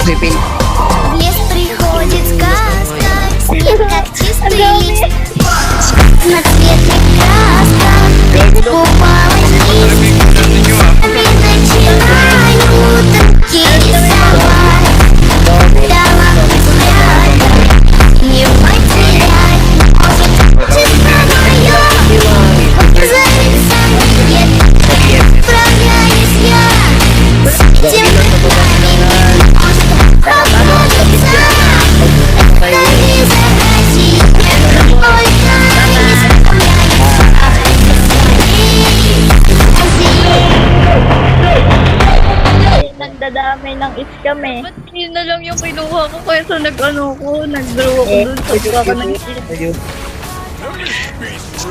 Pipin. В лес приходит сказка, снег как чистый лист, самоцветных красках купалась лист. Начинаю танки рисовать, дала взгляд, не потерять. Чувство мое, зависает свет, справляюсь я с этим пламенем. Проходится, не зарази, только не справляйся. Nagdadamay ng scam eh. Ba't yun na lang yung kinuha ko kaysa nag-ano ko, nag-draw ako dun sa baka ng scam.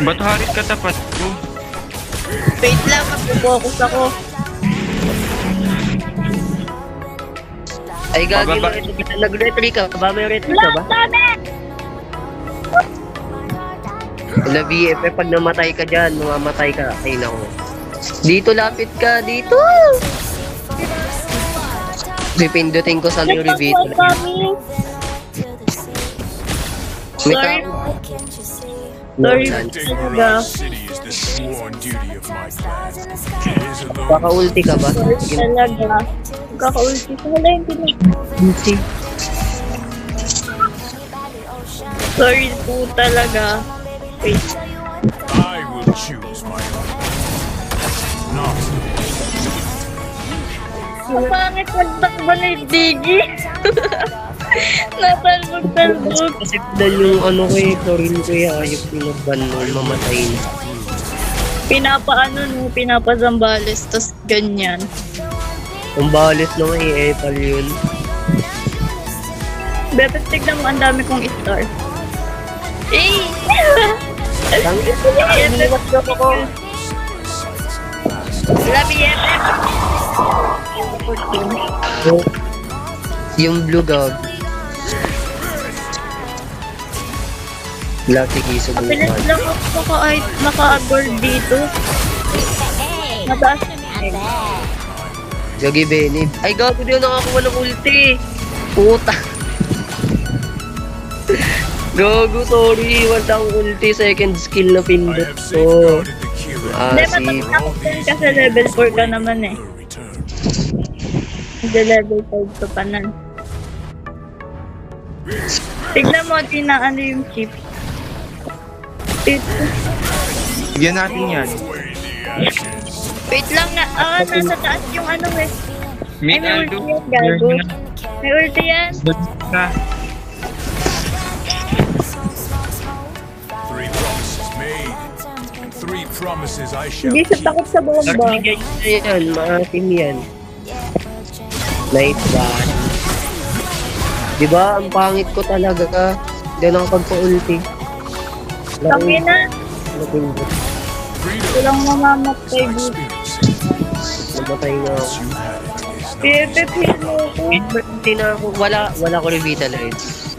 Ba't harit ka tapat ko? Wait lang, mag-focus ako. Ay, gagi mo. Nag-retry ka ba? May retry ka ba? Wala, BFF. Pag namatay ka dyan, mamamatay ka. Ay, nako. Dito, lapit ka. Dito! Pipindutin ko sa yung reveal. May Sorry. tao. Sorry, Wala. talaga. City is the sworn duty of my clan. It is alone. Baka-ulti ka ba? Sorry talaga. Kaka-ulti ko. Wala yung pinag... Ulti. Sorry po talaga. Wait. I will choose my own. Not Ang pangit magtakbo na yung Digi. Natalbog-talbog. Kasi dahil yung ano ko eh, Florin ko eh, ayok pinagban mo, mamatay na. Pinapaano no, pinapazambales, tas ganyan. Ang balis naman eh, epal yun. Beto, tignan mo, ang dami kong star. Eh! Ang ito niya, iniwas na ako. Labi FF! Yung blue gag. Wala, sige, Kapilis subukan. lang ako naka-agor dito. Mataas yung Gagi Benib. Ay, gago din nakakuha ng ulti. Puta. Gago, sorry. Wala akong ulti. Second skill na I pindot have ko. safeguarded the killer. Hindi, Si... matatakot din kasi level 4 ka naman eh. Will return. Hindi level 5 ka pa nan. Tignan mo, tinaano yung chip. Ito. Bigyan natin yan. Away the ashes. Wait lang na, nasa taas yung ano eh. May Ay, may Aldo. ulti yan, gago. May ulti yan. Na. Three promises made. Three promises I shall Hindi siya takot sa bomba. Nagbigay na yan. Maatim yan. Nice one. Diba? Ang pangit ko talaga. Hindi ako nakapagpa-ulti. Kami na, Napindot. freedom. walang mamamatay My dito. spirits. Namatay nga ako. You had it. Is not PFF, hit mo ko. Hindi na ako. Wala ko revitalize.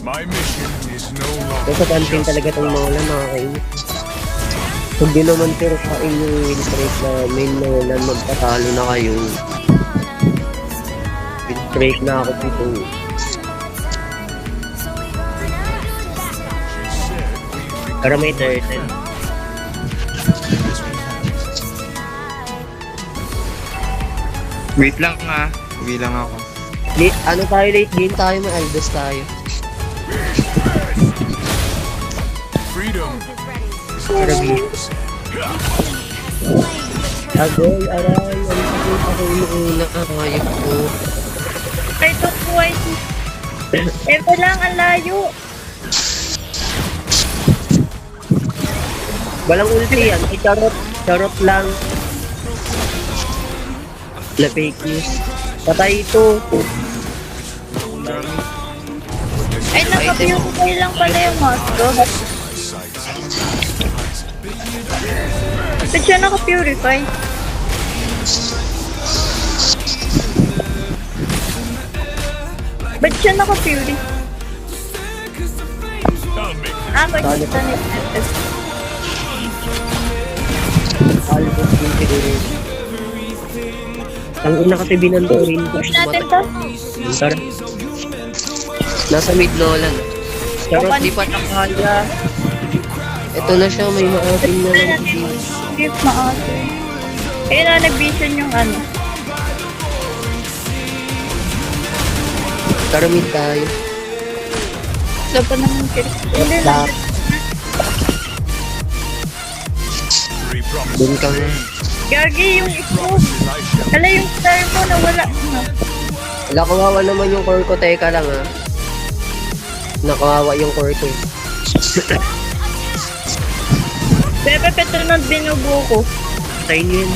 My mission is no longer Kasi panting talaga itong Nolan, nakakainis. Kung di naman pero kain yung win rate na main Nolan, magpatalo na kayo. Win rate na ako dito. Para may turtle. Wait lang ha. Uwi lang ako. Ano tayo, late game tayo, may Aldos tayo. freedom. Grabe. Agoy, aray, ano ako inuuna, hayop ko. Ay, ito po ay... Ito lang, ang layo. Walang ulti yan, ay charot lang. Na fake news. Patay ito. Ay, naka-purify lang pala yung Mosco. Ba't siya naka-purify? Ba't siya naka-purify? I'll make Ba't siya naka-purify? Aldos yung pinili. Ang ina kasi binanturin ko. Push natin to. Tara. Nasa mid Nolan. Charot, di pa nakaya. Ito na siya, may maasin na lang. Give maate. Ayun na, nag-vision yung ano. Tara mid tayo. Dapat naman kill. Hindi na. Tap. Three promises. Dun ka na. Gagi yung ito. Hala yung star mo nawala na. Wala, kawawa naman yung core ko. Teka lang ha. Nakawawa yung core ko. Pepe Petro na binubo ko. Tayo yun.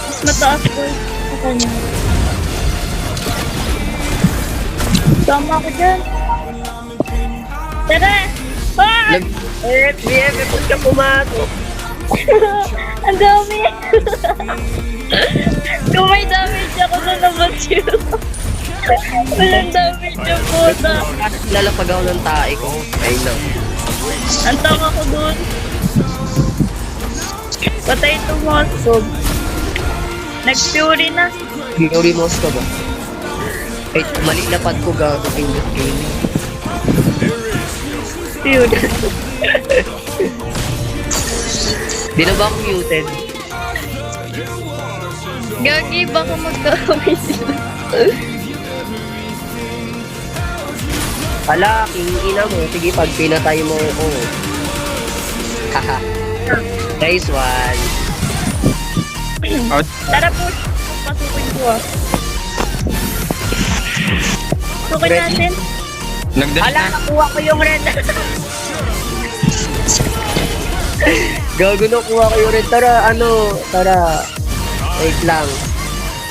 Mas mataas ko sa kanya. Tama ko dyan. Tara! Ah! BF, kung siya pumasok. Ang dami! Kung may damage ako na naman yun. Walang damage yung puta. Lalapag ako ng tae ko. Ayun lang. Ang tanga ko dun. Patay itong Moskov. Nag-fury na. Theory Moss ka ba? Ay, mali na pad ko gago in this game. Fury. Di na ba ako muted? Gagi, baka magkakawin sila. Hala, ina mo. Sige, pag pinatay mo ako. Haha. Nice one. Out. Tara po. Pasukin ko ah. Pasukin natin. Nagdash Ala, na. nakuha ko yung red. Gago na kuha kayo rin. Tara, tara. Wait lang.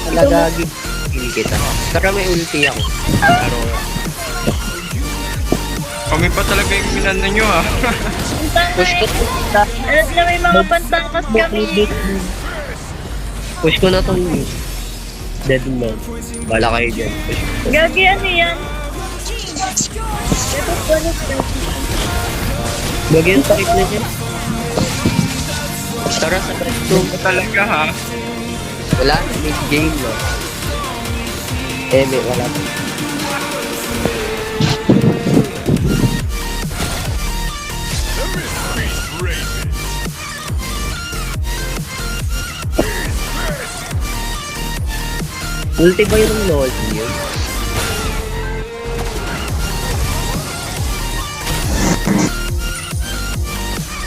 Talagagi. Hindi kita. Tara, may ulti ako. Taro. Kami pa talaga yung minano nyo ah. Ang tanga Push ko eh. na. Alam na may mga pantakas kami. Push ko na tong dead man. Bala kayo dyan. Push ko. Gagi, ano yan? Ito pala sa Bagyan sakit na dyan. Tara sa break Ito talaga ha. wala, mid-game no. May wala pa. Ulti ba yung LOL yun?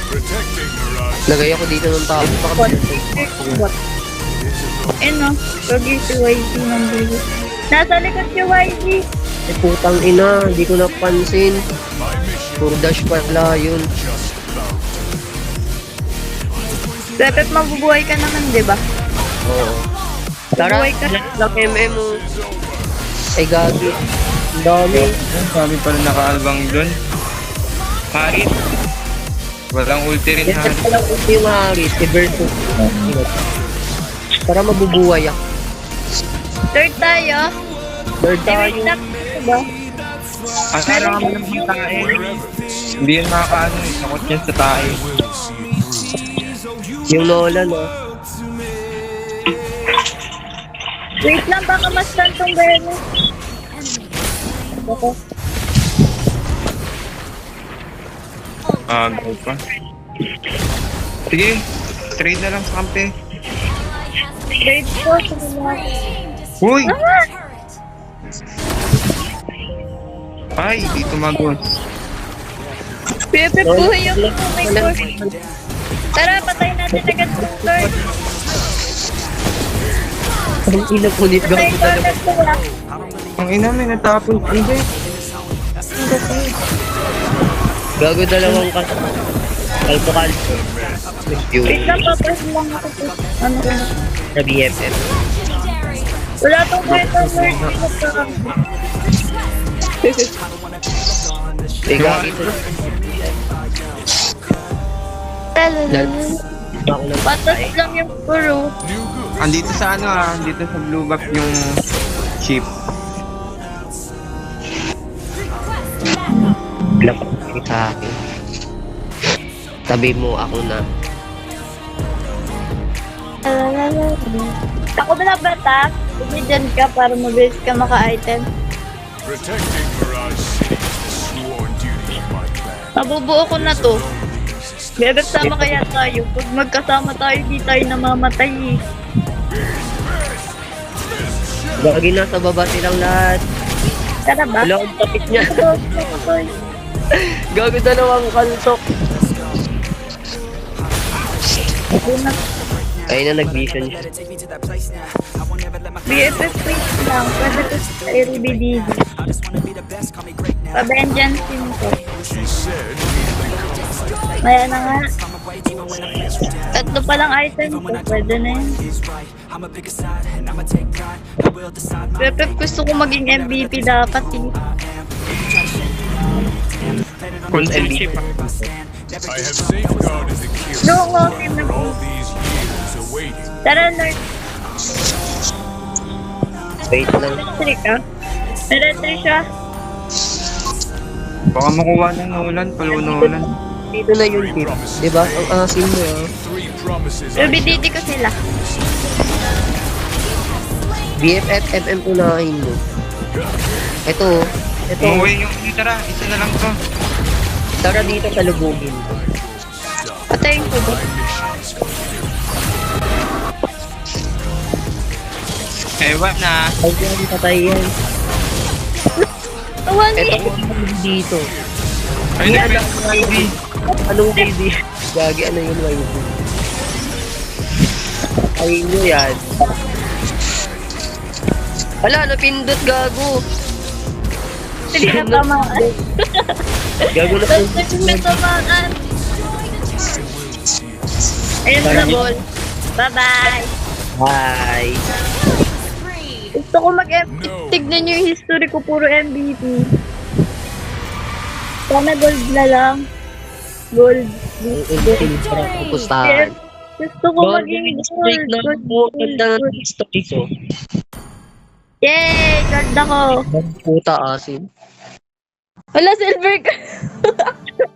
Protecting Mirage. Lagay ako dito ng tao. Baka Eh no, Gagi si YG nandito. Nasa likod si YG. ay putang ina, hindi ko napansin. My mission Puro dash pala yun. just about. Pepep, mabubuhay ka naman, di ba? Oo. Tara, Buhay ka na. lang MM mo. Ay gagi. Ang dami. Kami pala nakaalbang dun. Harit. Walang ulti rin Yes, Harit. lang ulti yung Harit. Si Versus. Tara, mabubuhay ako. Third tayo. Third Eh, tayo. wait lang. Diba? Ang sarang kami ng mga tae. Hindi yan makakaano eh. Takot yan sa tae. Yung Nolan, no? Wait lang, baka mas tantong gano'n. Ako. Go pa. Sige. Trade na lang sa kampe. Third ko, sumula. Uy! Ah! Ay, dito magos. Pepep, buhay yung may core. Tara, patay natin agad yung Lord. Ang ina po nito. Patay ko agad sila. Ang ina may natapon. Hindi. Gago dalawang ka. Kalpo-kalpo. Wait lang, papers lang ako. Ano ko na. Sa BFF. Wala tong kwenta, Lord. Eh, gagi ito. Ako ng Patas lang yung puro. Andito sa ano andito sa blue buff yung chip. lapak sa akin. Tabi mo ako na. Ako na ba, Tak? Bumidyan ka para mabilis ka maka-item. Protecting Mirage City is the sworn duty of my clan. Mabubuo ko na to. Bebet sama kaya tayo. Pag magkasama tayo, di tayo namamatay eh. Gagi nasa baba silang lahat. Tara ba? Wala akong tapit niya. Gago dalawang kalsok. Ayun na nag-vision siya. BFF wait lang. Pwede ko sa LBDD. Pa-vengeance team ko. She said Maya na nga. Tatlo palang item ko. Pwede na yun. BFF gusto ko maging MVP dapat eh. Concentrate pa. I have safeguarded the kill. No, okay na po. All these years awaiting. Tara, Nerd. Wait lang. Electric ah. Electric siya. Baka makuha ng Nolan, palunulan. Dito na yung tip. Diba? Ang asin mo ah. 3 promises I LBDD ko sila. BFF, MM unahin mo. Ito. Ito. Umuwi yung tara, isa na lang to. Tara dito sa lubugin. Patayin ko ba? Ewan na. Ay, yan, patay yan. Tawan Ito eh. ko dito. Ay, Hindi nag- alam ko anong KD. Gagi, ano yun, YD? Ayun nyo yan. Hala, napindot, gago. Hindi na tamaan. Gago na Tapos na tamaan. Ayun na ball. Bye-bye. Bye. Gusto ko tignan nyo yung history ko, puro MVP. Sana gold na lang. Gold. Para pupustahan. Gusto ko maging Straight na gold. po. Ganda ng history ko. Yay! Gold ako. Puta asin. Wala, silver ka.